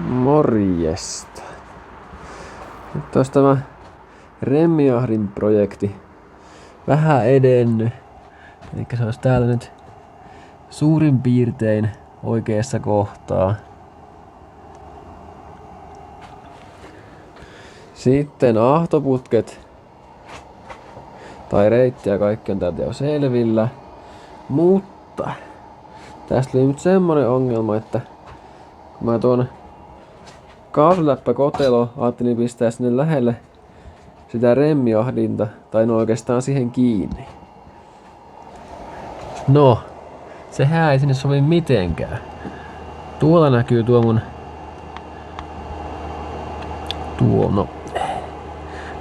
Morjesta. Nyt olisi tämä Remmiahdin projekti vähän edennyt. Eli se olisi täällä nyt suurin piirtein oikeassa kohtaa. Sitten ahtoputket tai reitti ja kaikki on täältä jo selvillä. Mutta tästä tuli nyt semmonen ongelma, että kun mä tuon kaasuläppäkotelo ajattelin pistää sinne lähelle sitä remmiahdinta, tai no oikeastaan siihen kiinni. No, sehän ei sinne sovi mitenkään. Tuolla näkyy tuo mun...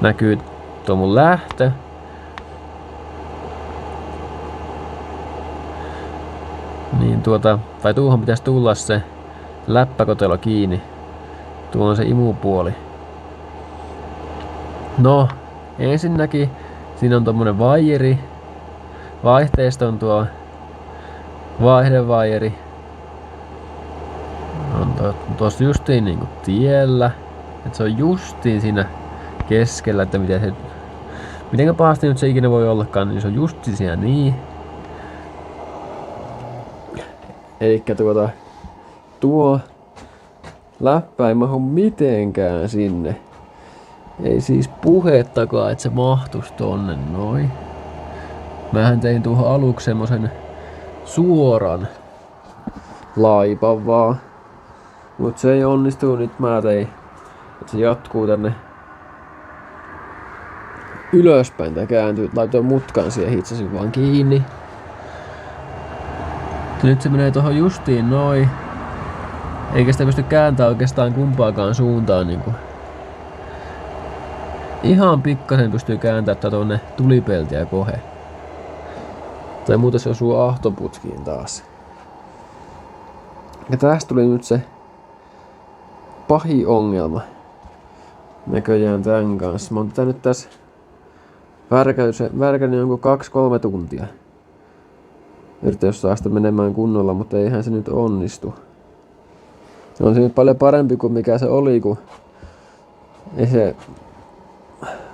Näkyy tuo mun lähtö. Niin tai tuohon pitäisi tulla se läppäkotelo kiinni. Tuo on se imupuoli. No, ensinnäkin siinä on tommonen vaijeri. Vaihteesta on tuo vaihdevaijeri. On tossa justiin niinku tiellä. Et se on justiin siinä keskellä, että mitenkä pahasti nyt se ikinä voi ollakaan, niin se on justiin siinä niin. Elikkä tuo läppä ei mahu mitenkään sinne. Ei siis puhettakaan, että se mahtuisi tonne noin. Mähän tein tuohon aluksi semmosen suoran laipan vaan. Mut se ei onnistu, nyt mä tein, että se jatkuu tänne ylöspäin tää kääntyy. Laitoin mutkan siihen, hitsasin vaan kiinni. Nyt se menee tohon justiin noin. Eikä sitä pysty kääntämään oikeastaan kumpaakaan suuntaan niinku. Ihan pikkasen pystyy kääntämään tonne tulipeltiä kohe. Tai muuten se osuu ahtoputkiin taas. Ja tästä tuli nyt se pahin ongelma. Näköjään tän kanssa. Mä oon tätä nyt tässä värkännyt jonkun 2-3 tuntia. Yritän jos saa sitä menemään kunnolla, mutta eihän se nyt onnistu. On se nyt paljon parempi kuin mikä se oli, kun ei se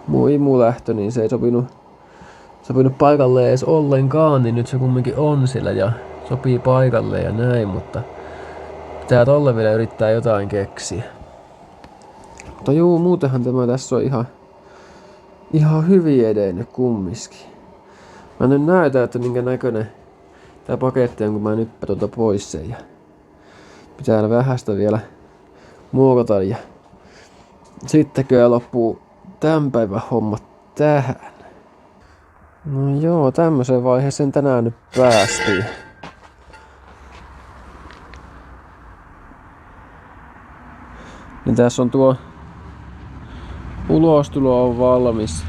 muu imulähtö, niin se ei sopinut paikalle edes ollenkaan, niin nyt se kumminkin on sillä ja sopii paikalle ja näin, mutta pitää tolle vielä yrittää jotain keksiä. Mutta juu, muutenhan tämä tässä on ihan hyvin edennyt kumminkin. Mä nyt näytän, että minkä näköinen tää paketti on, kun mä nyppään tuolta pois sen. Ja pitää vähästä vielä muokata ja sitten kyllä loppuu tämän päivän hommat tähän. No joo, tämmöiseen vaiheeseen tänään nyt päästiin. Niin tässä on tuo ulostulo on valmis.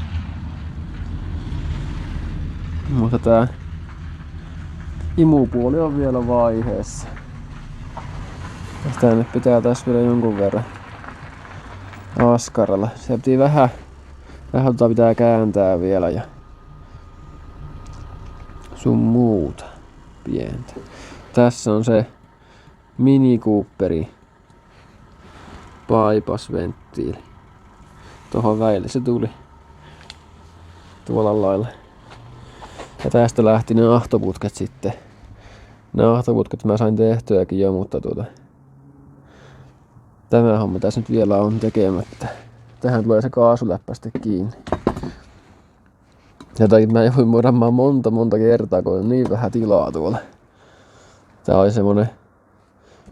Mutta tää imupuoli on vielä vaiheessa. Tänne pitää tässä vielä jonkun verran askaralla. Se pitää vähän pitää kääntää vielä ja sun muuta pientä. Tässä on se Mini Cooperi bypass-venttiili. Tuohon väille se tuli tuolla lailla. Ja tästä lähti ne ahtoputket sitten. Ne ahtoputket mä sain tehtyäkin jo, mutta tämä homma tässä nyt vielä on tekemättä. Tähän tulee se kaasuläppä sitten kiinni. Jotakin mä jouduin modamaan monta kertaa, kun on niin vähän tilaa tuolla. Tää oli semmonen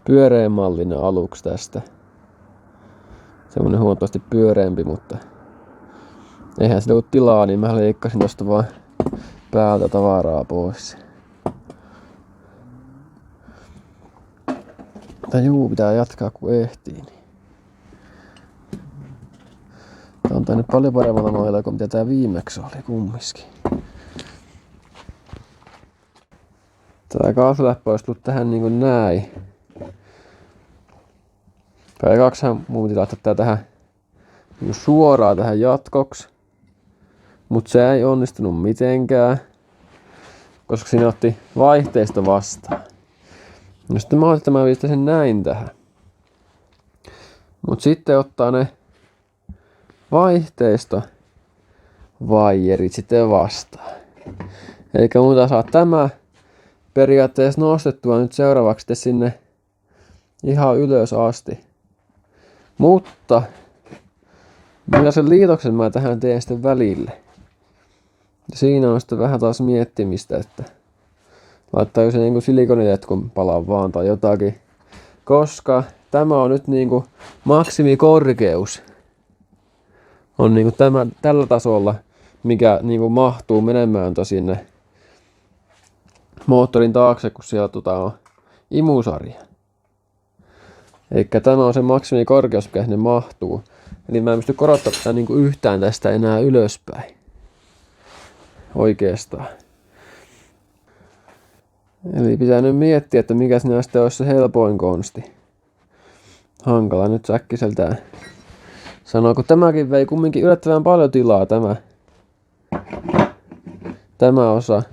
pyöreämallinen aluksi tästä. Semmonen huomattavasti pyöreämpi, mutta eihän sillä ollut tilaa, niin mä leikkasin tosta vaan päältä tavaraa pois. Mutta juu, pitää jatkaa kun ehtii. Niin. Tää on tää paljon paremmalla mailla kuin mitä tää viimeksi oli kumminkin. Tää kaasuläppä olisi tullut tähän niinku näin. Päivä 2 mun piti laittaa tää tähän niinku suoraan tähän jatkoksi. Mut se ei onnistunut mitenkään. Koska siinä otti vaihteista vastaan. No sitten mä ajattelin, että mä pistäisin näin tähän. Mut sitten ottaa ne vaihteisto vaijerit sitten vastaan. Eikä muuta saa tämä periaatteessa nostettua nyt seuraavaksi sinne ihan ylös asti. Mutta millaisen liitoksen mä tähän teen sitten välille? Ja siinä on sitten vähän taas miettimistä, että laittaa se niinku silikoniletkun palan vaan tai jotakin. Koska tämä on nyt niinku maksimikorkeus. On niinku tämä tällä tasolla, mikä niinku mahtuu menemään sinne moottorin taakse, kun siellä on imusarja. Eikä tämä on se maksimikorkeus, mikä sinne mahtuu. Eli mä en pysty korottamaan tätä niinku yhtään tästä enää ylöspäin. Oikeastaan. Eli pitää nyt miettiä, että mikä sinä sitten olisi se helpoin konsti. Hankala nyt säkkiseltään sanoa, kun tämäkin vei kumminkin yllättävän paljon tilaa tämä osa.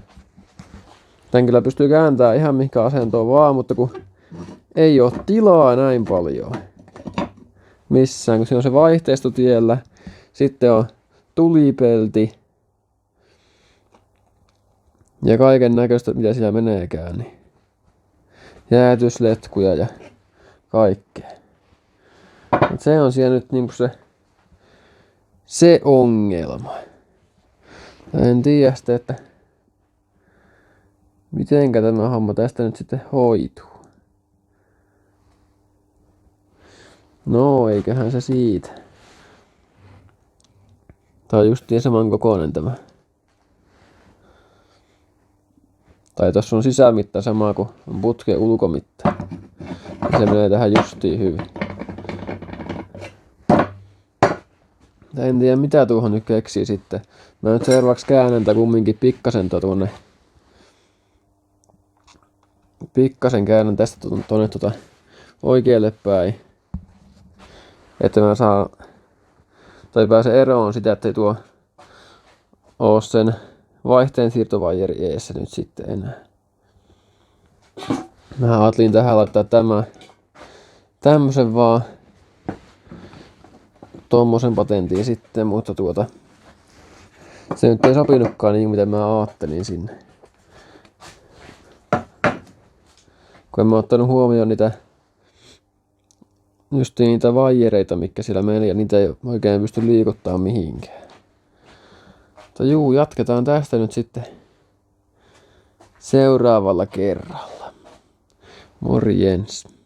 Tän kyllä pystyy kääntämään ihan mihinkä asentoon vaan, mutta kun ei ole tilaa näin paljon missään, kun siinä on se vaihteistotiellä, sitten on tulipelti ja kaiken näköistä, mitä siellä meneekään, niin jäätysletkuja ja kaikkea. Mut se on siellä nyt niinku se ongelma. En tiedä sitten, että mitenkä tämä homma tästä nyt sitten hoituu. No, eiköhän se siitä. Tää on justiin saman kokoinen tämä. Tai tossa on sisämitta sama kuin putken ulkomitta. Ja se menee tähän justiin hyvin. En tiedä mitä tuohon nyt keksii sitten. Mä nyt seuraavaksi käännän tää kumminkin pikkasen tuonne. Pikkasen käännän tästä tuonne oikealle päin. Että mä saan tai pääsen eroon sitä, ettei tuo oo sen vaihteen siirtovajeri eessä nyt sitten enää. Mä ajattelin tähän laittaa tämmösen vaan tommosen patentin sitten, mutta se nyt ei sopinutkaan niin mitä mä ajattelin sinne. Kun en mä ottanut huomioon niitä vaijereita, mitkä siellä meni, ja niitä ei oikein pysty liikuttaa mihinkään. Mutta juu, jatketaan tästä nyt sitten seuraavalla kerralla. Morjens.